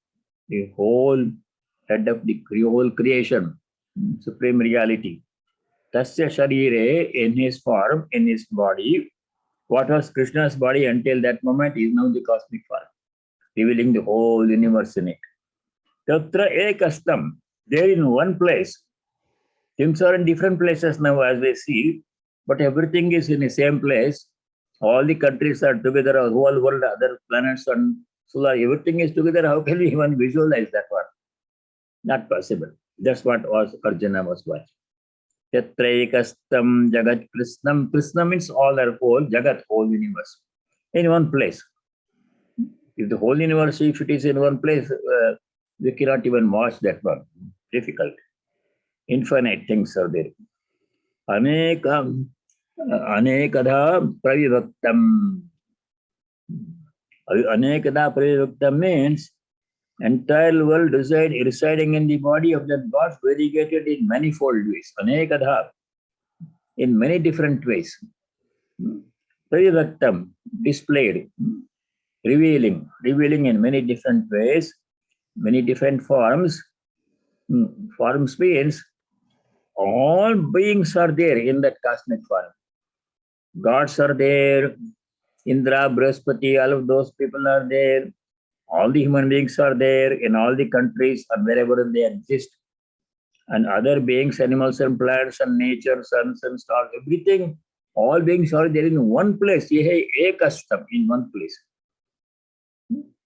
The whole head of the whole creation, supreme reality. Tasya sharire, in his form, in his body. What was Krishna's body until that moment is now the cosmic form, revealing the whole universe in it. Tatra ekastam, there in one place. Things are in different places now as we see, but everything is in the same place. All the countries are together, the whole world, other planets and solar, everything is together. How can we even visualize that one? Not possible. That's what Arjuna was watching. Yatraikastam jagat krishnam. Krishna means all our whole, jagat, whole universe. In one place. If the whole universe, if it is in one place, we cannot even watch that one. Difficult. Infinite things are there. Anekadha pravivaktam. Anekadha pravivaktam means entire world residing in the body of that God, variegated in manifold ways. Anekadha, in many different ways. Pravivaktam, displayed, revealing in many different ways. many different forms. Forms means all beings are there in that cosmic form. Gods are there, Indra, Brihaspati, all of those people are there. All the human beings are there in all the countries and wherever they exist. And other beings, animals and plants and nature, suns and stars, everything, all beings are there in one place. Ji.He ekastam, in one place.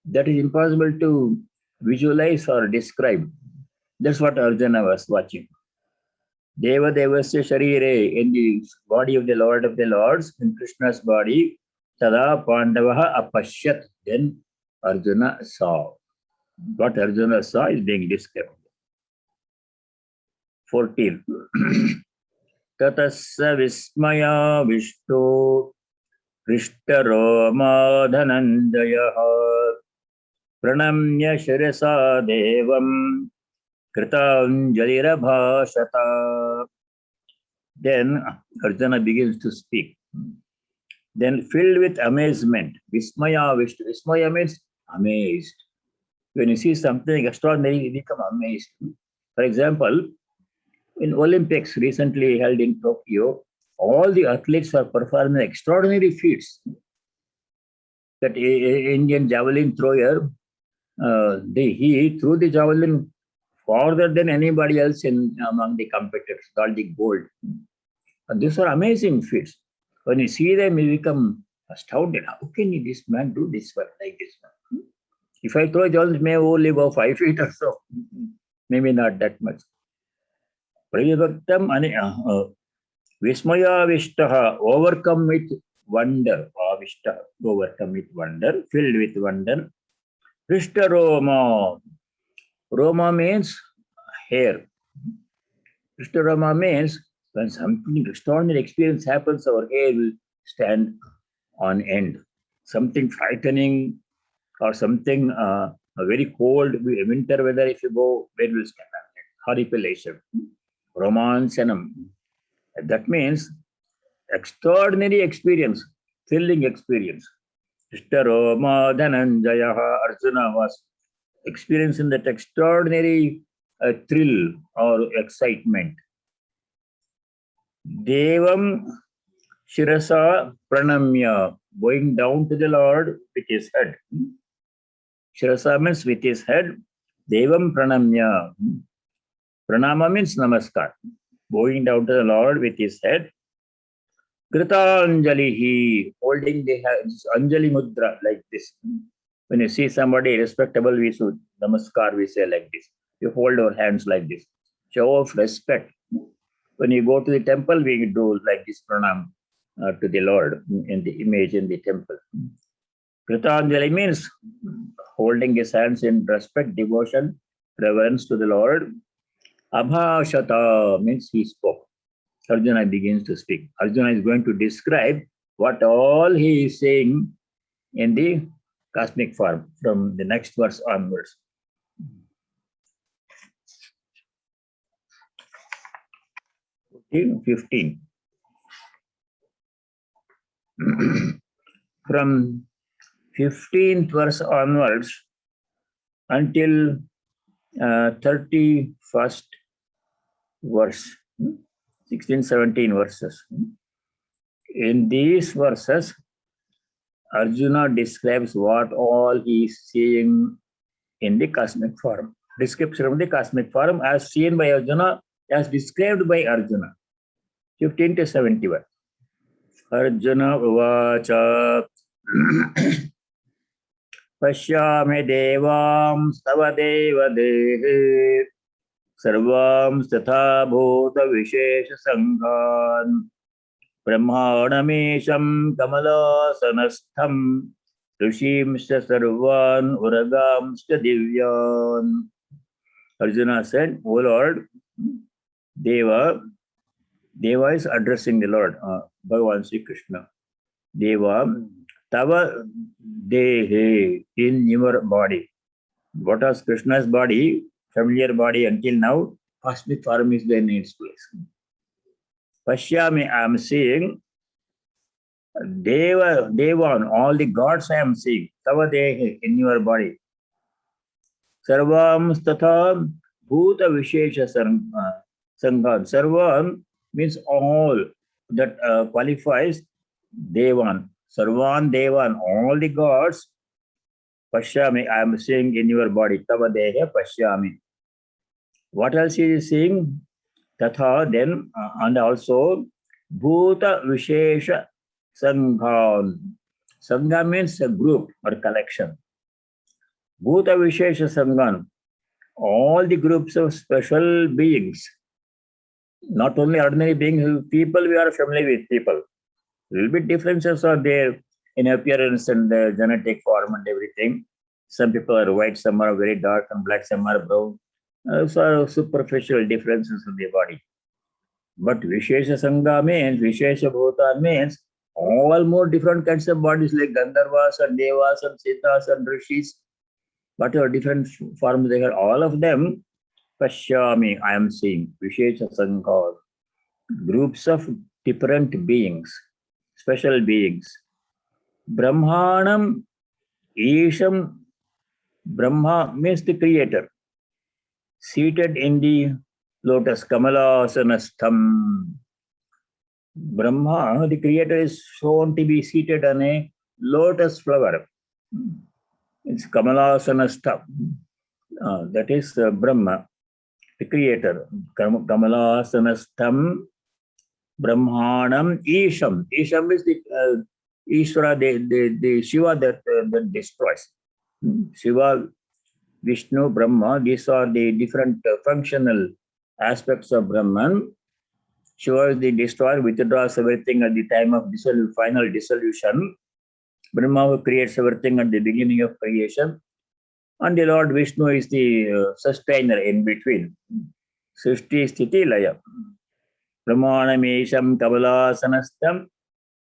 That is impossible to visualize or describe. That's what Arjuna was watching. Deva Devasya Sharire, in the body of the Lord of the Lords, in Krishna's body, Tada Pandavaha Apashyat. Then Arjuna saw. What Arjuna saw is being described. 14. Tatassa Vismaya Vishto Krishtaro Madhanandayaha Pranamya Shirasa Devam Kritanjalirabhashata. Then Arjuna begins to speak. Then filled with amazement, Vismaya Vishtu. Vismaya means amazed. When you see something extraordinary, you become amazed. For example, in Olympics recently held in Tokyo, all the athletes are performing extraordinary feats. That Indian javelin thrower, he threw the javelin farther than anybody else among the competitors, got the gold. And these are amazing feats. When you see them, you become astounded. How can this man do this one like this one? If I throw javelin, may only go 5 feet or so. Maybe not that much. Prayavaktam Vismaya Vishtaha, overcome with wonder. Avishtaha, overcome with wonder, filled with wonder. Krishta Roma. Roma means hair. Krishta Roma means when something extraordinary experience happens, our hair will stand on end. Something frightening or something very cold winter weather, if you go, where will stand on end? Horripilation. Romansanam. That means extraordinary experience, thrilling experience. Ishtaroma Dhananjayaha, Arjuna was experiencing that extraordinary thrill or excitement. Devam Shirasa Pranamya, going down to the Lord with his head. Shirasa means with his head. Devam Pranamya. Pranama means namaskar. Bowing down to the Lord with his head. Kritanjalihi, holding the Anjali Mudra like this. When you see somebody respectable, we should namaskar, we say like this. You hold our hands like this. Show of respect. When you go to the temple, we do like this pranam to the Lord in the image in the temple. Kritanjali means holding his hands in respect, devotion, reverence to the Lord. Abhashata means he spoke. Arjuna begins to speak. Arjuna is going to describe what all he is saying in the cosmic form from the next verse onwards. In 15. From 15th verse onwards until 31st verse, 16, 17 verses. In these verses, Arjuna describes what all he is seeing in the cosmic form. Description of the cosmic form as seen by Arjuna, as described by Arjuna. 15 to 71. Arjuna Uvacha Pashyame Devam Stava Deva Dehe Sarvam Statha Bhuta Vishesha Sanghan Brahmanamesham Kamalasanastham Rishimsha Sarvan Uragamscha Divyan. Arjuna said, O Lord, Deva is addressing the Lord, Bhagavan Sri Krishna. Deva, Tava Dehe, in your body. What was Krishna's body, familiar body until now? Cosmic form is there in its place. Pashyami, I am seeing. Devan, all the gods I am seeing. Tava Dehe, in your body. Sarvam Statha Bhuta Vishesha Sanghan. Sarvam means all that qualifies Devan. Sarvan Devan, all the gods. Pashyami, I am seeing in your body. Tava Deha Pashyami. What else is seeing? Tatha, then, and also Bhuta Vishesha Sanghan. Sangha means a group or collection. Bhuta Vishesha Sanghan, all the groups of special beings, not only ordinary beings, people, we are familiar with people. Little bit differences are there in appearance and genetic form and everything. Some people are white, some are very dark and black, some are brown. So superficial differences in the body. But Vishesha Sangha means, Vishesha Bhuta means all more different kinds of bodies like Gandharvas and Devas and Siddhas and Rishis. Whatever different forms they have, all of them, Pashyami, I am seeing. Vishesha Sangha, groups of different beings, special beings. Brahmanam Isham, Brahma means the creator, seated in the lotus Kamalasanastham. Brahma, the creator, is shown to be seated on a lotus flower. It's Kamalasanastham. That is Brahma, the creator. Kamalasanastham, Brahmanam Isham. Isham is the Ishvara, the Shiva that destroys. Shiva, Vishnu, Brahma, these are the different functional aspects of Brahman. Shiva is the destroyer, withdraws everything at the time of final dissolution. Brahma creates everything at the beginning of creation. And the Lord Vishnu is the sustainer in between. Srishti Sthiti Laya. Brahmanamesham Kavalasanastam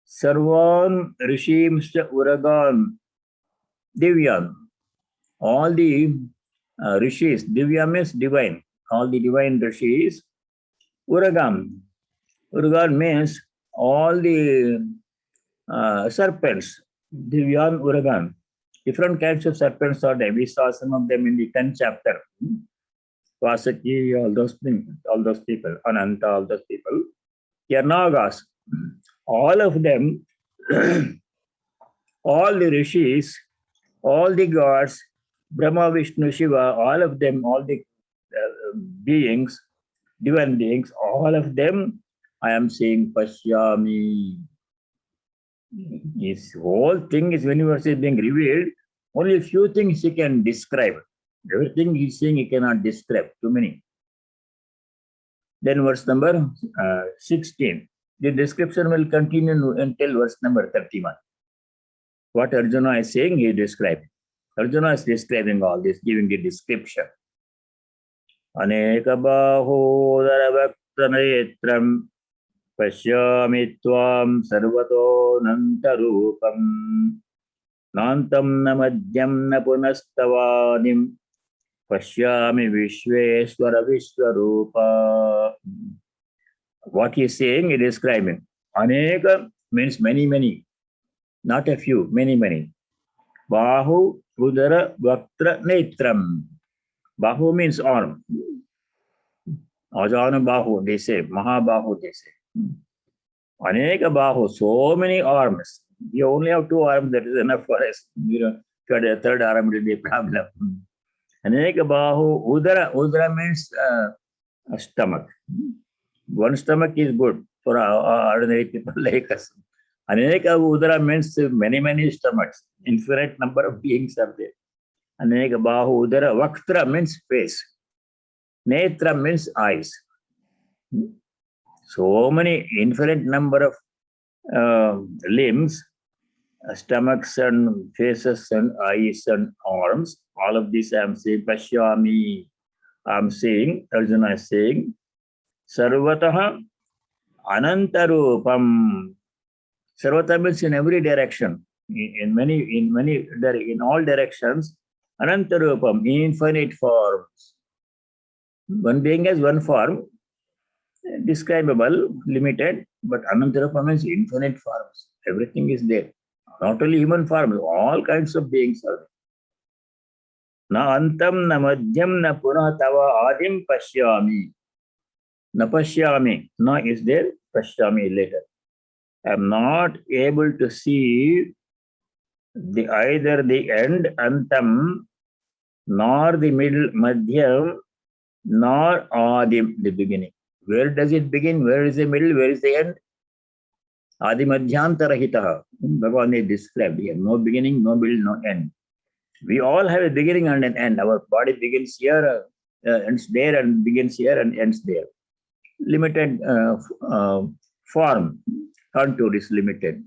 Sarvan Rishimscha Uragan Divyan. All the rishis, Divya means divine, all the divine rishis. Uragam. Uragan means all the serpents. Divyan Uragan. Different kinds of serpents are there. We saw some of them in the 10th chapter. Vasaki, all those people, Ananta, all those people. Yarnagas, all of them, all the rishis, all the gods, Brahma, Vishnu, Shiva, all of them, all the beings, divine beings, all of them, I am saying Pashyami. This whole thing is, when universe is being revealed, only a few things he can describe. Everything he's saying he cannot describe, too many. Then verse number 16. The description will continue until verse number 31. What Arjuna is saying, he described. Arjuna is describing all this, giving the description. Aneka bahodara bhaktanetram pashyami tvam sarvato nantarupam nantam namadhyam na punastavanim pashyami vishveshwara vishwarupa. What he is saying, he is describing. Aneka means many, many. Not a few, many, many. Bahu, Udara, Vaktra, Netram. Bahu means arm. Ajana Bahu, they say. Mahabahu, they say. Aneka Bahu, so many arms. You only have 2 arms, that is enough for us. You know, if you had a 3rd arm, it will be a problem. Aneka Bahu, Udara. Udara means a stomach. One stomach is good for ordinary people like us. Aneka Udara means many, many stomachs. Infinite number of beings are there. Aneka Bahu Udara. Vaktra means face. Netra means eyes. So many infinite number of limbs, stomachs and faces and eyes and arms. All of this I am saying. Pashyami. I am saying. Arjuna is saying. Sarvataha Anantarupam. Sarvata means in every direction, in all directions. Anantarupam, infinite forms. One being has one form, describable, limited, but Anantarupam means infinite forms. Everything is there. Not only human forms, all kinds of beings are Na antam na madhyam na punah tava adim pashyami. Na pashyami. Na is there, pashyami later. I am not able to see either the end, antam, nor the middle, madhyam, nor the beginning. Where does it begin? Where is the middle? Where is the end? Adi madhyantarahitaha. Bhagavan is described here. No beginning, no middle, no end. We all have a beginning and an end. Our body begins here, ends there, and begins here and ends there. Limited form, contour is limited.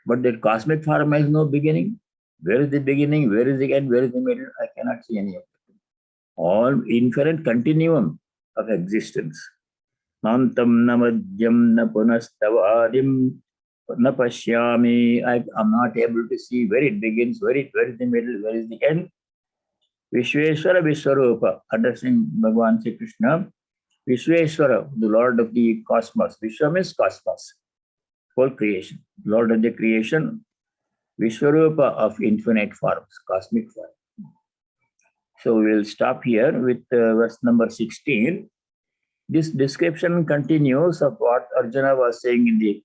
But the cosmic form has no beginning. Where is the beginning? Where is the end? Where is the middle? I cannot see any of it. All infinite continuum of existence. Nantam na madhyam na punastavadim na pashyami. I am not able to see where it begins, where is the middle, where is the end. Vishveshwara Vishwarupa, addressing Bhagavan Sri Krishna. Vishveshwara, the Lord of the cosmos. Vishwa means cosmos, whole creation. Lord of the creation, Vishwarupa of infinite forms, cosmic form. So we will stop here with verse number 16. This description continues of what Arjuna was saying in the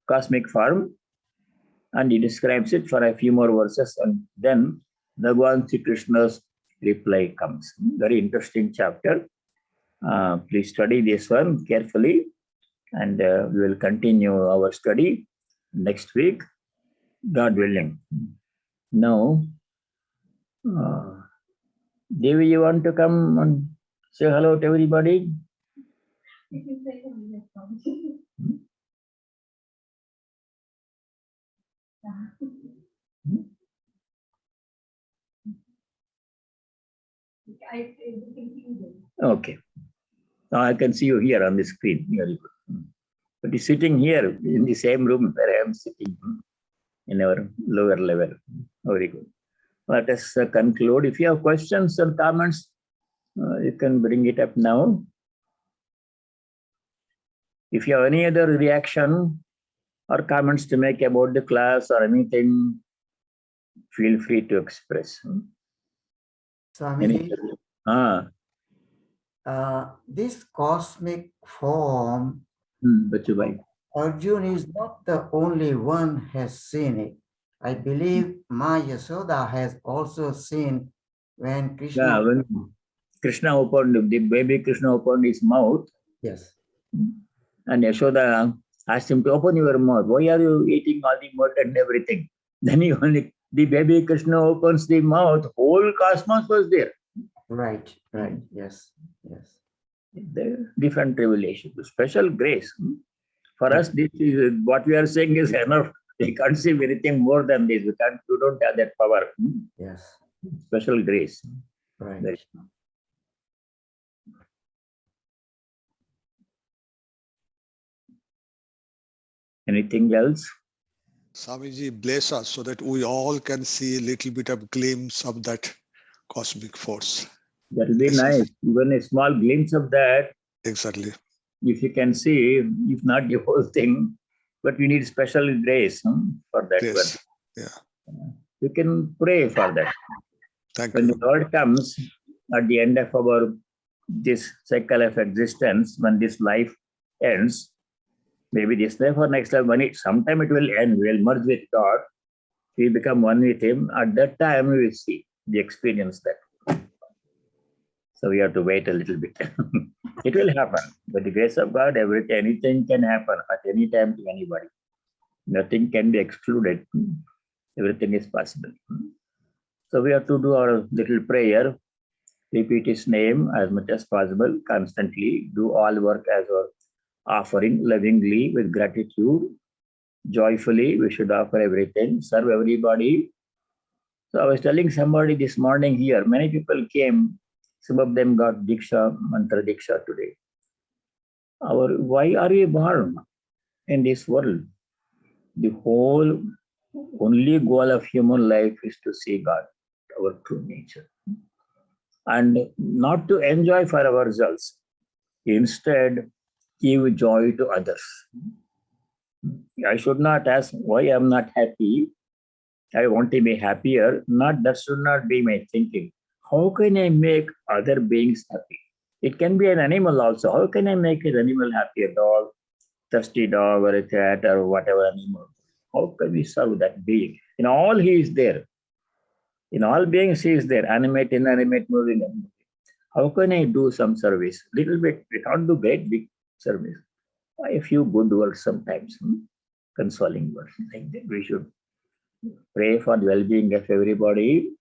cosmic form, and he describes it for a few more verses, and then Bhagavan Sri Krishna's reply comes. Very interesting chapter. Please study this one carefully, and we will continue our study next week, God willing. Now, Devi, you want to come and say hello to everybody? Okay. Now I can see you here on the screen. Very good. But you're sitting here in the same room where I am sitting in our lower level. Very good. Let us conclude. If you have questions or comments, you can bring it up now. If you have any other reaction or comments to make about the class or anything, feel free to express. Swamiji, this cosmic form, Arjuna is not the only one has seen it. I believe Ma Yasoda has also seen when Krishna... Yeah, when Krishna opened, the baby Krishna opened his mouth. Yes. And Yashoda asked him to open your mouth. Why are you eating all the mud and everything? Then the baby Krishna opens the mouth, whole cosmos was there. Right, right, yes, yes. The different revelation, special grace. For us, this is what we are saying is enough. We can't see anything more than this. We don't have that power. Yes. Special grace. Right. Very. Anything else? Swamiji, bless us so that we all can see a little bit of glimpse of that cosmic force. That will be nice. Even a small glimpse of that. Exactly. If you can see, if not the whole thing, but we need special grace for that. Yes. Yeah. You can pray for that. Thank when you. the Lord comes at the end of this cycle of existence, when this life ends, maybe this life or next life, sometime it will end, we will merge with God, we become one with Him. At that time, we will see the experience that. So we have to wait a little bit. It will happen. By the grace of God, anything can happen at any time to anybody. Nothing can be excluded. Everything is possible. So we have to do our little prayer, repeat His name as much as possible, constantly, do all work as our offering, lovingly, with gratitude, joyfully. We should offer everything, serve everybody. So I was telling somebody this morning here, many people came, some of them got deeksha, mantra deeksha today. Why are we born in this world? The whole only goal of human life is to see God, our true nature, and not to enjoy for ourselves. Instead, give joy to others. I should not ask why I'm not happy. I want to be happier. Not that should not be my thinking. How can I make other beings happy? It can be an animal also. How can I make an animal happy? A dog, thirsty dog, or a cat, or whatever animal. How can we serve that being? In all, he is there. In all beings, he is there. Animate, inanimate, moving, unmoving. How can I do some service? Little bit. We can't do great big service. A few good words sometimes. Consoling words. Like that. We should pray for the well-being of everybody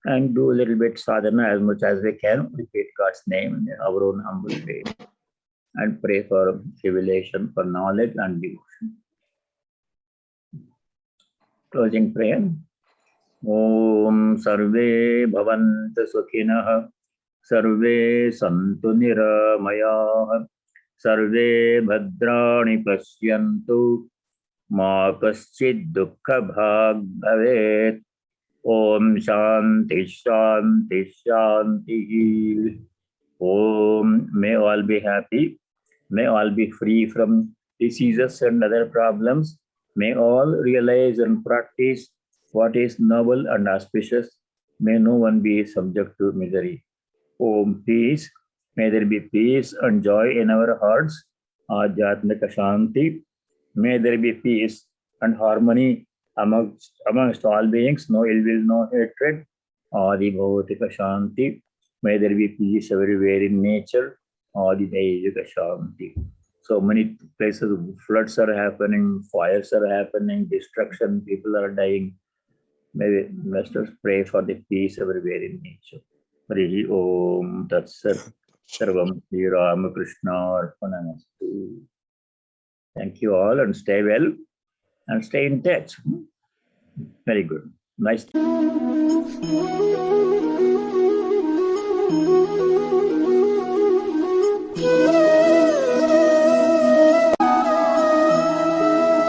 and do a little bit sadhana as much as we can. Repeat God's name in our own humble way and pray for revelation, for knowledge and devotion. Closing prayer. Om Sarve Bhavantu Sukhinah Sarve Santu Niramayah Sarve Bhadrani Pashyantu Ma Kaschid Dukkha Bhag Bhavet. Om Shanti Shanti Shanti. Om, may all be happy. May all be free from diseases and other problems. May all realize and practice what is noble and auspicious. May no one be subject to misery. Om, peace. May there be peace and joy in our hearts. Ajatmika Shanti. May there be peace and harmony amongst all beings, no ill will, no hatred. Adi Bhautika Shanti. May there be peace everywhere in nature. Adi Daivika Shanti. So many places floods are happening, fires are happening, destruction, people are dying. May masters pray for the peace everywhere in nature. Harihi Om Tat Sat Sarvam Sri Ramakrishna Arpanamastu. Thank you all and stay well and stay in touch. Very good. Nice.